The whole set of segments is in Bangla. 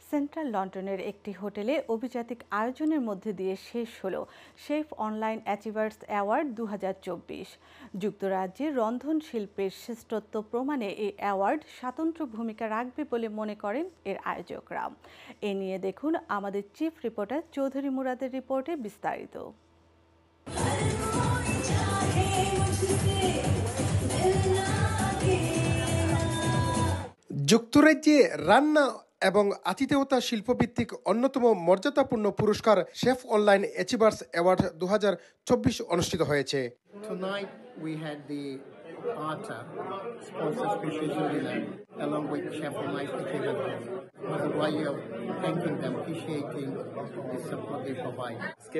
সেন্ট্রাল লন্ডনের একটি হোটেলে অভিজাতিক আয়োজনের মধ্যে দিয়ে শেষ হলো শেফ অনলাইন অ্যাচিভার্স অ্যাওয়ার্ড 2024। যুক্তরাজ্যের রন্ধন শিল্পের শ্রেষ্ঠত্ব প্রমাণে এই অ্যাওয়ার্ড স্বতন্ত্র ভূমিকা রাখবে বলে মনে করেন এর আয়োজকরা। এ নিয়ে দেখুন আমাদের চিফ রিপোর্টার চৌধুরী মুরাদের রিপোর্টে বিস্তারিত। যুক্তরাজ্যে রান্না এবং আতিথেয়তা শিল্পভিত্তিক অন্যতম মর্যাদাপূর্ণ পুরস্কার শেফ অনলাইন অ্যাচিভার্স অ্যাওয়ার্ড 2024 অনুষ্ঠিত হয়েছে। Tonight we had the ATA sponsor appreciation dinner along with Chef Online Achievers. It was a way of thanking them, appreciating the support they provide.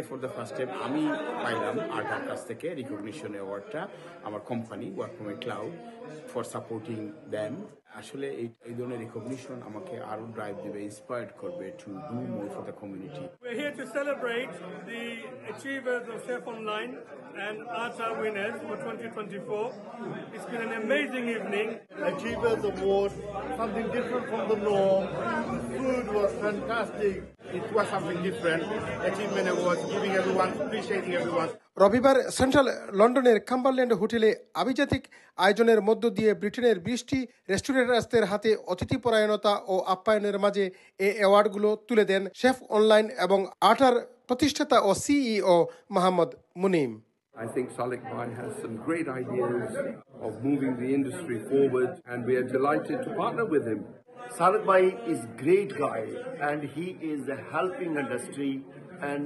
For the first time আমি পাইলাম আটার কাছ থেকে রিকগনিশন অ্যাওয়ার্ডটা আমার company work from a cloud for supporting them. আসলে এই ধরনের রিকগনিশন আমাকে আরো ড্রাইভ দিবে, ইন্সপায়ার্ড করবে to do more for the community. We're here to celebrate the achievers of Chef Online and ATA winners for 2024. It's been an amazing evening. Achievers Award, something different from the norm. Food was fantastic. It was something different. Achievement Awards, giving everyone, appreciating everyone. রবিবার সেন্ট্রাল লন্ডনের কাম্বারল্যান্ড হোটেলে আভিজাতিক আয়োজনের মধ্য দিয়ে ব্রিটেনের 20টি রেস্টুরেন্টের হাতে অতিথিপরায়ণতা ও আপ্যায়নের মাঝে এই অ্যাওয়ার্ডগুলো তুলে দেন শেফ অনলাইন এবং আটার প্রতিষ্ঠাতা ও CEO Mohammad Munim. I think Salik Bhai has some great ideas of moving the industry forward, and we are delighted to partner with him. Salik Bhai is great guy and he is helping industry and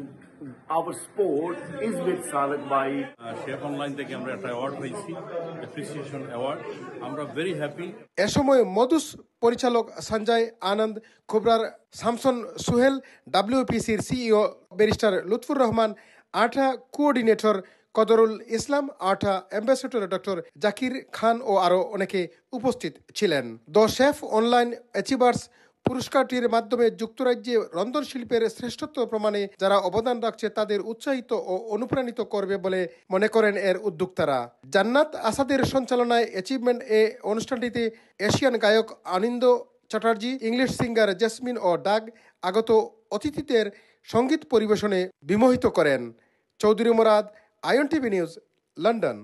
our sport is with Salik Bhai. Chef online থেকে আমরা একটা অ্যাওয়ার্ড পেয়েছি, অ্যাপ্রিসিয়েশন অ্যাওয়ার্ড। আমরা ভেরি হ্যাপি। এ সময় মধুস পরিচালক সঞ্জয় আনন্দ, খোবরার শামসন সুহেল, WPCর সিইও ব্যারিস্টার লুৎফুর রহমান, আটা কোঅর্ডিনেটর কদরুল ইসলাম, আটা অ্যাম্বাসেডর ডক্টর জাকির খান ও আরও অনেকে উপস্থিত ছিলেন। দ্য শেফ অনলাইন অ্যাচিভার্স পুরস্কারটির মাধ্যমে যুক্তরাজ্যে রন্ধন শিল্পের শ্রেষ্ঠত্ব প্রমাণে যারা অবদান রাখছে তাদের উৎসাহিত ও অনুপ্রাণিত করবে বলে মনে করেন এর উদ্যোক্তারা। জান্নাত আসাদের সঞ্চালনায় অ্যাচিভমেন্ট এ অনুষ্ঠানটিতে এশিয়ান গায়ক আনন্দ চ্যাটার্জি, ইংলিশ সিঙ্গার জেসমিন ও ডাগ আগত অতিথিদের সঙ্গীত পরিবেশনে বিমোহিত করেন। Chowdhury Murad, ION TV news, London.